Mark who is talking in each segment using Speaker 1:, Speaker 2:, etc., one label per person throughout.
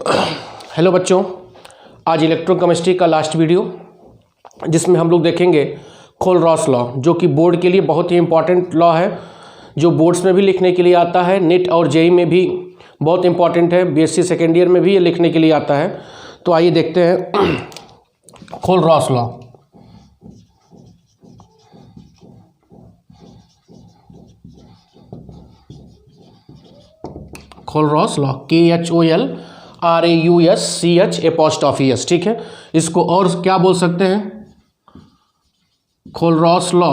Speaker 1: Hello बच्चों, आज electrochemistry का लास्ट वीडियो जिसमें हम लोग देखेंगे खोल-रॉस लॉ, जो कि बोर्ड के लिए बहुत ही इम्पॉर्टेंट लॉ है, जो बोर्ड्स में भी लिखने के लिए आता है, नेट और जेईई में भी बहुत इम्पॉर्टेंट है, बीएससी सेकेंड ईयर में भी ये लिखने के लिए आता है। तो आइए देखते हैं Kohlrausch law. Kohlrausch law, KHOLRAUSCH', ठीक है। इसको और क्या बोल सकते हैं? खोल-रॉस लॉ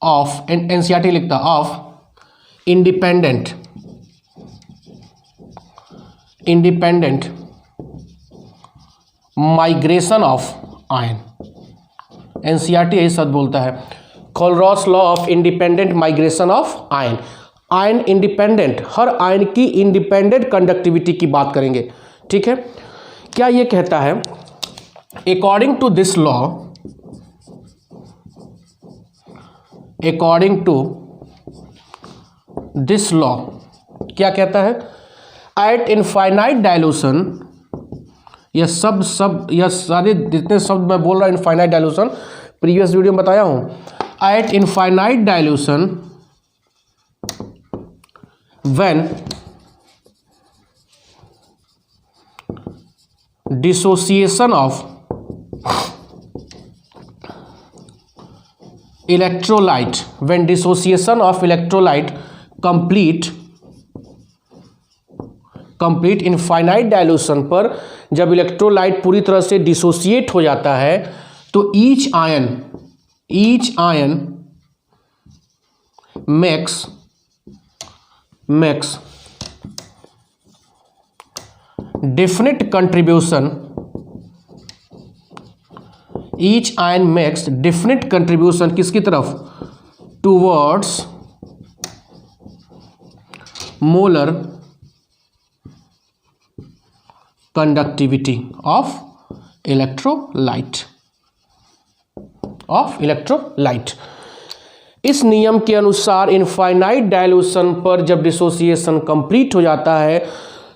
Speaker 1: ऑफ, एनसीईआरटी लिखता of independent migration of ion. NCERT यही शब्द बोलता है, Kohlrausch law of independent migration of ion. Ion independent, हर आयन की इंडिपेंडेंट कंडक्टिविटी की बात करेंगे, ठीक है। क्या ये कहता है? अकॉर्डिंग टू दिस लॉ, क्या कहता है? एट इनफाइनाइट डायलूशन, यह सारे जितने शब्द मैं बोल रहा हूं इनफाइनाइट डायलूशन, प्रीवियस वीडियो में बताया हूं। Eight infinite dilution when dissociation of electrolyte complete infinite dilution पर जब इलेक्ट्रोलाइट पूरी तरह से डिसोसिएट हो जाता है तो each ion makes definite contribution, each ion makes definite contribution किसकी तरफ? towards molar conductivity of electrolyte। इस नियम के अनुसार इनफाइनाइट डायलूशन पर जब डिसोसिएशन कंप्लीट हो जाता है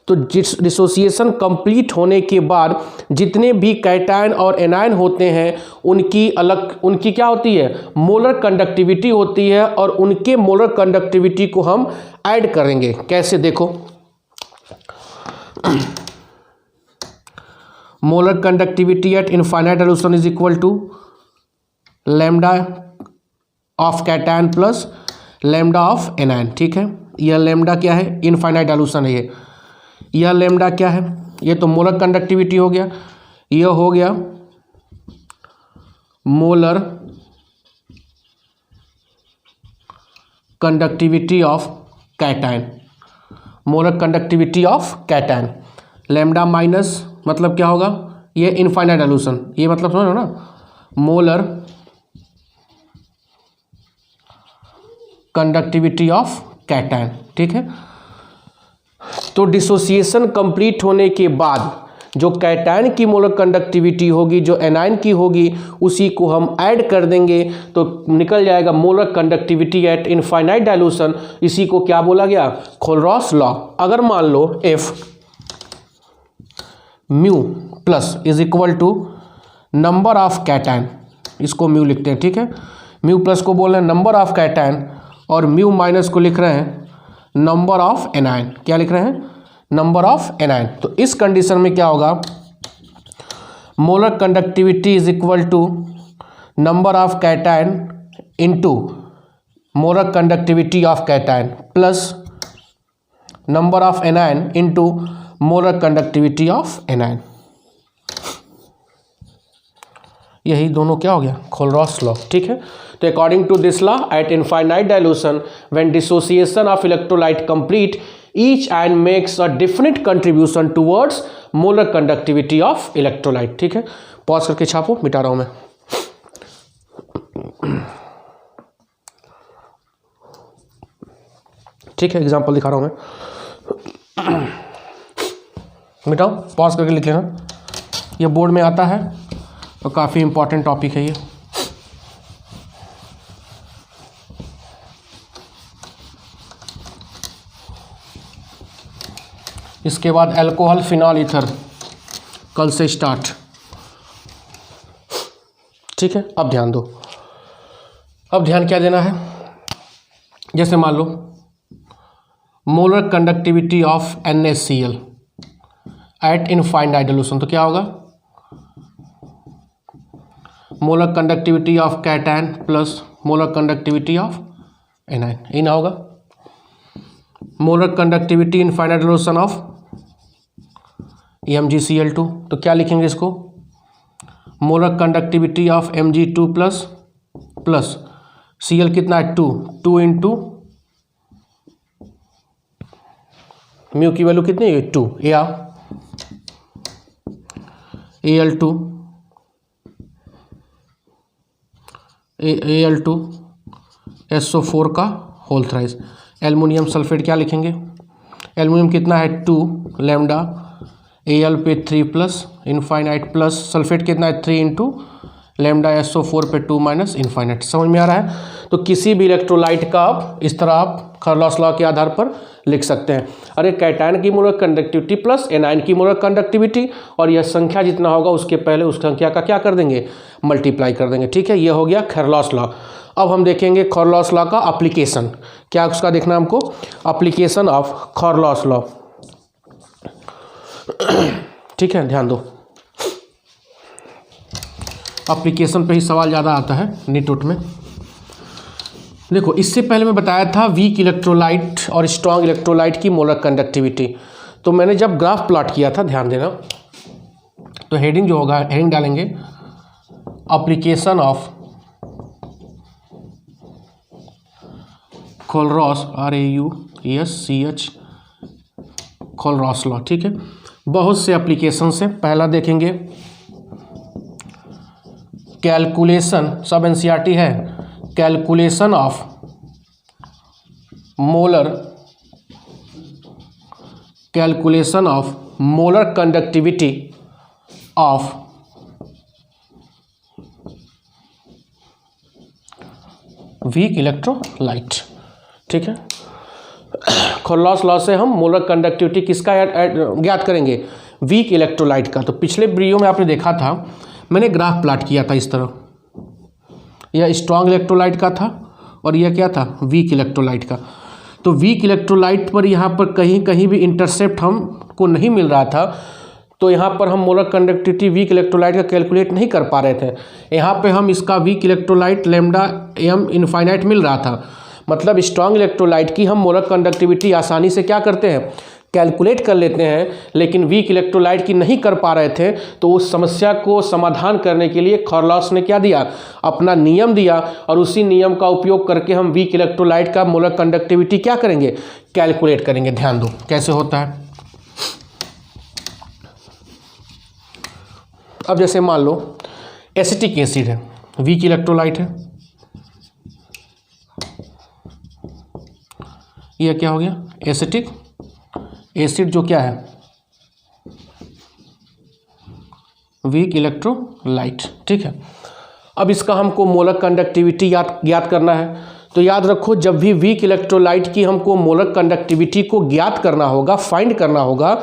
Speaker 1: तो डिसोसिएशन कंप्लीट होने के बाद जितने भी कैटायन और एनायन होते हैं उनकी क्या होती है? मोलर कंडक्टिविटी होती है, और उनके मोलर कंडक्टिविटी को हम ऐड करेंगे। कैसे? देखो, molar conductivity at infinite dilution is equal to lambda of cation plus lambda of anion, ठीक है। यह लैम्डा क्या है? इनफाइनाइट डायलूशन है यह लैम्डा क्या है? ये तो मोलर कंडक्टिविटी हो गया, यह हो गया molar conductivity of cation. Lambda minus मतलब क्या होगा? ये इनफाइनाइट डायलूशन, ये मतलब समझ लो ना, मोलर कंडक्टिविटी ऑफ कैटायन, ठीक है। तो डिसोसिएशन कंप्लीट होने के बाद जो कैटायन की मोलर कंडक्टिविटी होगी, जो एनायन की होगी, उसी को हम ऐड कर देंगे तो निकल जाएगा molar conductivity at infinite dilution. इसी को क्या बोला गया? Kohlrausch law. अगर मान लो F mu plus is equal to number of cation, इसको म्यू लिखते हैं, ठीक है। म्यू प्लस को बोल रहे हैं नंबर ऑफ कैटायन, और म्यू माइनस को लिख रहे हैं नंबर ऑफ एनायन। क्या लिख रहे हैं? Number of anion. तो इस कंडीशन में क्या होगा? Molar conductivity is equal to number of cation into molar conductivity of cation plus number of anion into molar conductivity of anion. यही दोनों क्या हो गया? खोल-रॉस लॉ, ठीक है। तो according to this law, at infinite dilution when dissociation of electrolyte complete, each ion makes a definite contribution towards molar conductivity of electrolyte, ठीक है। पॉज करके छापो, मिटा रहा हूं मैं। ठीक है, एग्जाम्पल दिखा रहा हूं मैं, मिटाओ, पॉज करके लिख लेना। ये बोर्ड में आता है और काफ़ी इंपॉर्टेंट टॉपिक है ये। इसके बाद अल्कोहल फिनॉल ईथर कल से स्टार्ट। ठीक है, अब ध्यान दो। अब ध्यान क्या देना है, जैसे मान लो molar conductivity of NaCl at infinite dilution, तो क्या होगा molar conductivity of cation plus molar conductivity of anion, ये ना होगा molar conductivity infinite dilution of MgCl2, तो क्या लिखेंगे इसको molar conductivity of Mg2 plus Cl कितना है 2 इंटू म्यू की वैल्यू कितनी है 2 या Al2 SO4 का होल थ्राइस। एल्युमिनियम सल्फेट क्या लिखेंगे, एल्युमिनियम कितना है 2 लैम्डा Al पे 3 प्लस इनफाइनाइट प्लस सल्फेट कितना है 3 इंटू लैम्डा SO4 पे 2 माइनस इनफाइनाइट। समझ में आ रहा है। तो किसी भी इलेक्ट्रोलाइट का आप इस तरह आप खरलॉस लॉ के आधार पर लिख सकते हैं। अरे कैटायन की मोलर कंडक्टिविटी प्लस एनायन की मोलर कंडक्टिविटी, और यह संख्या जितना होगा उसके पहले उस संख्या का क्या कर देंगे मल्टीप्लाई कर देंगे। ठीक है, ये हो गया खरलॉस लॉ। अब हम देखेंगे खरलॉस लॉ का एप्लीकेशन, क्या उसका देखना हमको एप्लीकेशन ऑफ खरलॉस लॉ। ठीक है, ध्यान दो, एप्लीकेशन पे ही सवाल ज़्यादा आता है नीट में। देखो, इससे पहले मैं बताया था वीक इलेक्ट्रोलाइट और स्ट्रॉन्ग इलेक्ट्रोलाइट की मोलर कंडक्टिविटी। तो मैंने जब ग्राफ प्लॉट किया था, ध्यान देना, तो हेडिंग जो होगा, हेडिंग डालेंगे एप्लीकेशन ऑफ खरलॉस RAUSCH खरलॉस लॉ। ठीक है, बहुत से एप्लीकेशन से पहला देखेंगे कैलकुलेशन, सब NCERT है, calculation of molar conductivity of weak electrolyte. ठीक है, खरलॉस लॉ से हम मोलर कंडक्टिविटी किसका ज्ञात करेंगे, वीक इलेक्ट्रोलाइट का। तो पिछले वीडियो में आपने देखा था, मैंने ग्राफ प्लॉट किया था इस तरह, यह स्ट्रॉन्ग इलेक्ट्रोलाइट का था और यह क्या था वीक इलेक्ट्रोलाइट का। तो वीक इलेक्ट्रोलाइट पर यहाँ पर कहीं कहीं भी इंटरसेप्ट हमको नहीं मिल रहा था, तो यहाँ पर हम मोलर कंडक्टिविटी वीक इलेक्ट्रोलाइट का कैलकुलेट नहीं कर पा रहे थे। यहाँ पे हम इसका weak electrolyte lambda m infinite मिल रहा था, मतलब स्ट्रॉन्ग इलेक्ट्रोलाइट की हम मोलर कंडक्टिविटी आसानी से क्या करते हैं कैलकुलेट कर लेते हैं, लेकिन वीक इलेक्ट्रोलाइट की नहीं कर पा रहे थे। तो उस समस्या को समाधान करने के लिए खरलॉस ने क्या दिया, अपना नियम दिया, और उसी नियम का उपयोग करके हम वीक इलेक्ट्रोलाइट का मोलर कंडक्टिविटी क्या करेंगे कैलकुलेट करेंगे। ध्यान दो कैसे होता है। अब जैसे मान लो एसिटिक एसिड है, वीक इलेक्ट्रोलाइट है, यह क्या हो गया एसिटिक एसिड, जो क्या है वीक इलेक्ट्रोलाइट। ठीक है, अब इसका हमको मोलर कंडक्टिविटी ज्ञात करना है। तो याद रखो, जब भी वीक इलेक्ट्रोलाइट की हमको मोलर कंडक्टिविटी को ज्ञात करना होगा, फाइंड करना होगा,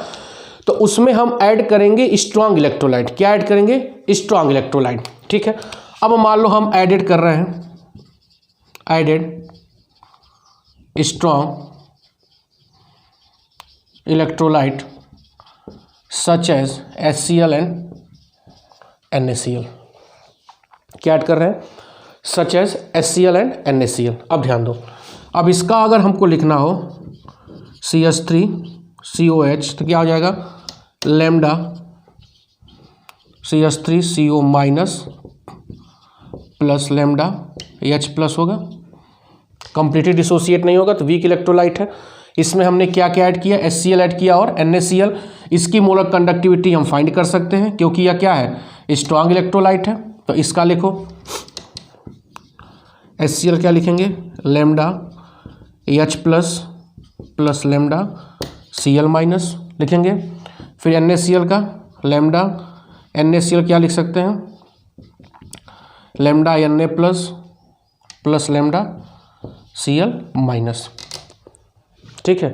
Speaker 1: तो उसमें हम ऐड करेंगे स्ट्रॉन्ग इलेक्ट्रोलाइट। क्या ऐड करेंगे स्ट्रॉन्ग इलेक्ट्रोलाइट। ठीक है, अब मान लो हम एडेड कर रहे हैं, added strong electrolyte such as HCl and NaCl। क्या ऐड कर रहे हैं such as HCl and NaCl। अब ध्यान दो, अब इसका अगर हमको लिखना हो CH3COH, तो क्या हो जाएगा lambda CH3CO minus plus lambda H plus होगा, कंप्लीटली डिसोसिएट नहीं होगा, तो वीक इलेक्ट्रोलाइट है। इसमें हमने क्या क्या ऐड किया HCl ऐड किया और NaCl। इसकी मोलर कंडक्टिविटी हम फाइंड कर सकते हैं, क्योंकि यह क्या है स्ट्रॉन्ग इलेक्ट्रोलाइट है। तो इसका लिखो HCl क्या लिखेंगे lambda H plus plus lambda Cl minus लिखेंगे। फिर NaCl का लैम्डा NaCl क्या लिख सकते हैं lambda Na plus plus lambda Cl minus. ठीक है,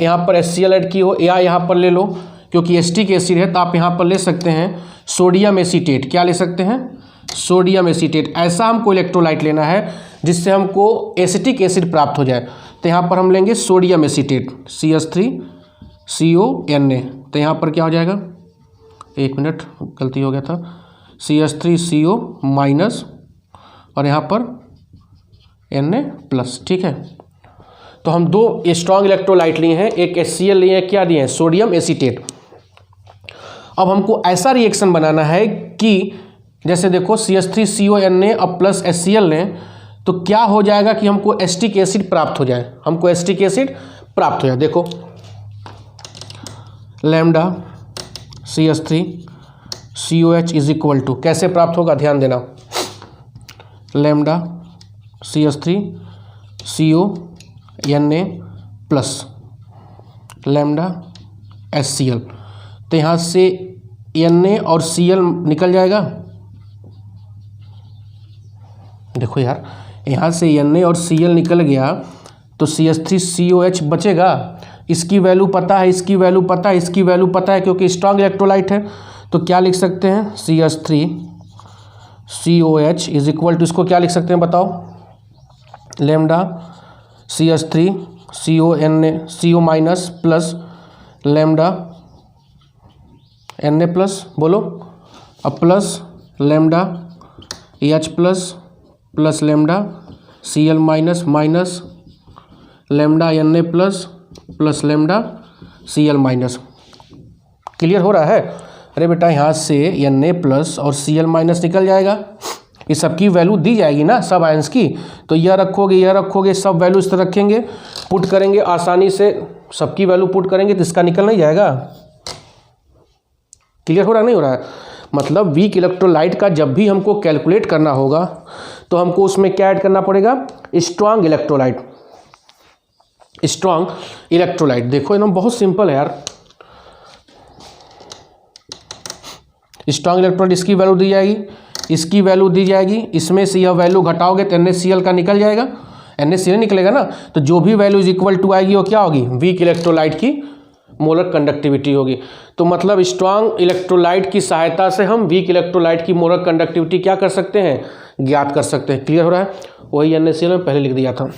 Speaker 1: यहाँ पर HCl ऐड की हो, या यहाँ पर ले लो क्योंकि एसिटिक एसिड है तो आप यहाँ पर ले सकते हैं सोडियम एसीटेट। क्या ले सकते हैं? Sodium acetate. ऐसा हमको इलेक्ट्रोलाइट लेना है जिससे हमको एसिटिक एसिड प्राप्त हो जाए, तो यहाँ पर हम लेंगे सोडियम एसीटेट CH3CONA। तो यहाँ पर क्या हो जाएगा, एक मिनट गलती हो गया था, CH3CO माइनस और यहाँ पर Na+। ठीक है, तो हम दो स्ट्रॉन्ग इलेक्ट्रोलाइट लिए हैं, एक HCl लिए हैं, क्या दिए हैं? Sodium acetate. अब हमको ऐसा रिएक्शन बनाना है कि जैसे देखो CH3CONA अब प्लस HCl लें तो क्या हो जाएगा कि हमको एसिटिक एसिड प्राप्त हो जाए, हमको एसिटिक एसिड प्राप्त हो जाए। देखो lambda CH3COH is equal to कैसे प्राप्त होगा, ध्यान देना, lambda CH3CONA plus lambda HCl। तो यहाँ से Na और Cl निकल जाएगा। देखो यार, यहाँ से Na और Cl निकल गया तो CH3COH बचेगा। इसकी वैल्यू पता है, इसकी वैल्यू पता है, इसकी वैल्यू पता है क्योंकि स्ट्रॉन्ग इलेक्ट्रोलाइट है। तो क्या लिख सकते हैं? CH3COH इज इक्वल टू, इसको क्या लिख सकते हैं बताओ, lambda CH3CO minus plus lambda Na plus, बोलो अब plus lambda H plus lambda Cl minus minus lambda Na plus lambda Cl minus. Clear हो रहा है? अरे बेटा यहाँ से Na प्लस और Cl माइनस निकल जाएगा, इस सब की वैल्यू दी जाएगी ना सब आयंस की, तो यह रखोगे सब वैल्यू इस तरह रखेंगे, पुट करेंगे आसानी से, सबकी वैल्यू पुट करेंगे तो इसका निकल नहीं जाएगा। क्लियर हो रहा नहीं हो रहा है? मतलब वीक इलेक्ट्रोलाइट का जब भी हमको कैलकुलेट करना होगा तो हमको उसमें क्या ऐड करना पड़ेगा? Strong electrolyte. स्ट्रॉन्ग इलेक्ट्रोलाइट देखो एकदम बहुत सिंपल है यार। स्ट्रॉन्ग इलेक्ट्रोलाइट, इसकी वैल्यू दी जाएगी, इसकी वैल्यू दी जाएगी, इसमें से यह वैल्यू घटाओगे तो NaCl का निकल जाएगा, NaCl निकलेगा ना, तो जो भी वैल्यू इज इक्वल टू आएगी वो क्या होगी? वीक इलेक्ट्रोलाइट की मोलर कंडक्टिविटी होगी। तो मतलब स्ट्रॉन्ग इलेक्ट्रोलाइट की सहायता से हम वीक इलेक्ट्रोलाइट की मोलर कंडक्टिविटी क्या कर सकते हैं? ज्ञात कर सकते हैं। क्लियर हो रहा है? वही NaCl में पहले लिख दिया था।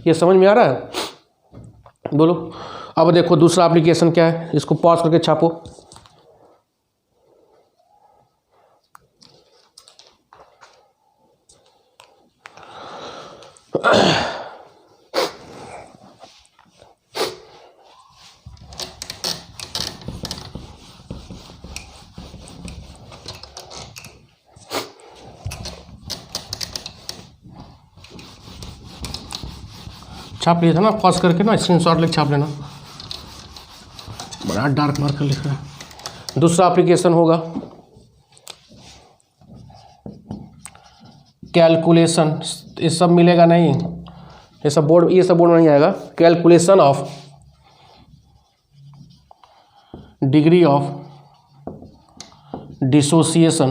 Speaker 1: ये समझ में आ रहा है? बोलो। अब देखो दूसरा एप्लीकेशन क्या है, इसको पॉज करके छापो। छाप लिया था ना पॉज करके ना, स्क्रीनशॉट लेके छाप लेना, बड़ा डार्क मार्कर लिख रहा है। दूसरा एप्लीकेशन होगा कैलकुलेशन, ये सब मिलेगा नहीं, ये सब बोर्ड में नहीं आएगा। Calculation of degree of dissociation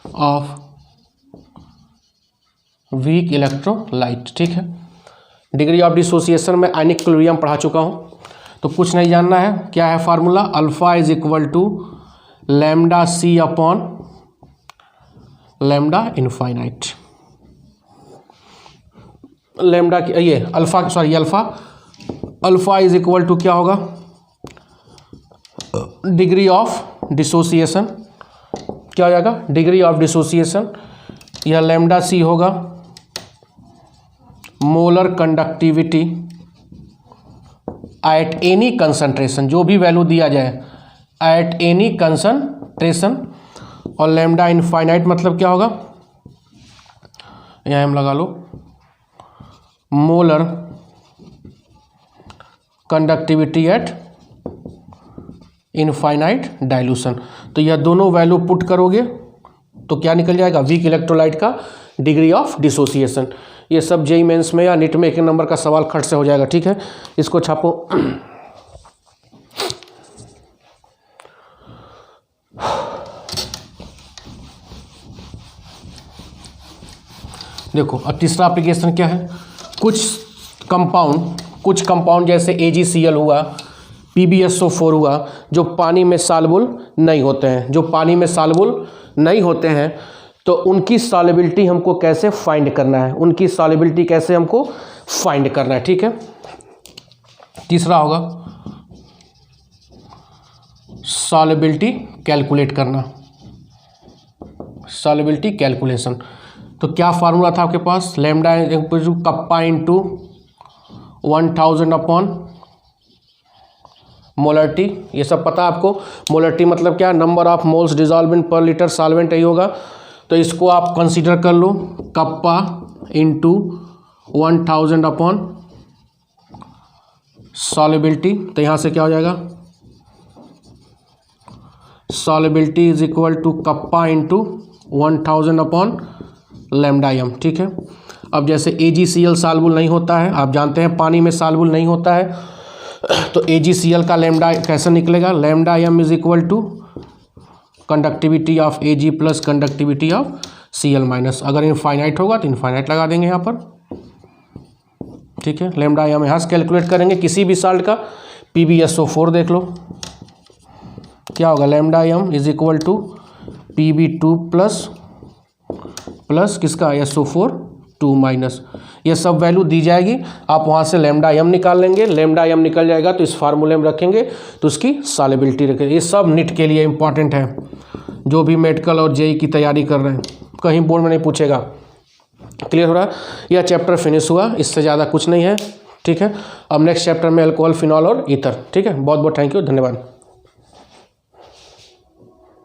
Speaker 1: of weak electrolyte. ठीक है, डिग्री ऑफ डिसोसिएशन में आयनिक इक्विलिब्रियम पढ़ा चुका हूँ, तो कुछ नहीं जानना है। क्या है formula? Alpha is equal to lambda C upon lambda infinite. Lambda की ये अल्फा इज इक्वल टू क्या होगा? डिग्री ऑफ डिसोसिएशन, क्या हो जाएगा? डिग्री ऑफ डिसोसिएशन, यह लैम्डा C होगा molar conductivity at any concentration, जो भी वैल्यू दिया जाए एट एनी कंसंट्रेशन, और लैम्डा इनफाइनाइट मतलब क्या होगा? यहाँ हम लगा लो molar conductivity at infinite dilution. तो यह दोनों वैल्यू पुट करोगे तो क्या निकल जाएगा? वीक इलेक्ट्रोलाइट का डिग्री ऑफ डिसोसिएशन। ये सब जेईई मेंस में या नीट में एक नंबर का सवाल खट से हो जाएगा। ठीक है, इसको छापो। देखो अब तीसरा एप्लीकेशन क्या है? कुछ कंपाउंड कुछ कंपाउंड जैसे AgCl हुआ, PbSO4 हुआ, जो पानी में सॉल्युबल नहीं होते हैं, जो पानी में सॉल्युबल नहीं होते हैं, तो उनकी सॉल्युबिलिटी हमको कैसे फाइंड करना है, उनकी सॉल्युबिलिटी कैसे हमको फाइंड करना है, ठीक है। तीसरा होगा सॉल्युबिलिटी कैलकुलेट करना, सॉल्युबिलिटी कैलकुलेशन। तो क्या फार्मूला था आपके पास, lambda kappa into 1000 upon molarity, ये सब पता है आपको। मोलरिटी मतलब क्या, number of moles dissolve in per litre solvent, यही होगा। तो इसको आप कंसीडर कर लो, कप्पा इंटू 1000 अपॉन सॉल्युबिलिटी। तो यहाँ से क्या हो जाएगा, solubility is equal to kappa into 1000 upon lambda m, ठीक है। अब जैसे AgCl सॉल्युबल नहीं होता है, आप जानते हैं पानी में सॉल्युबल नहीं होता है, तो AgCl का लैम्डा कैसे निकलेगा, lambda m is equal to conductivity of Ag plus conductivity of Cl minus. अगर इनफाइनाइट होगा तो इनफाइनाइट लगा देंगे यहाँ पर, ठीक है। लैम्डा एम यहाँ से कैलकुलेट करेंगे किसी भी साल्ट का। PbSO4 देख लो क्या होगा, lambda m is equal to Pb2 plus किसका SO4 2 माइनस, ये सब वैल्यू दी जाएगी। आप वहाँ से लैम्डा एम निकाल लेंगे, लैम्डा एम निकल जाएगा तो इस फार्मूले में रखेंगे, तो उसकी सॉल्युबिलिटी रखेंगे। ये सब नीट के लिए इंपॉर्टेंट है, जो भी मेडिकल और JEE की तैयारी कर रहे हैं, कहीं बोर्ड में नहीं पूछेगा। क्लियर हो रहा है, यह चैप्टर फिनिश हुआ, इससे ज़्यादा कुछ नहीं है, ठीक है। अब नेक्स्ट चैप्टर में अल्कोहल, फिनॉल और ईथर, ठीक है। बहुत बहुत थैंक यू, धन्यवाद।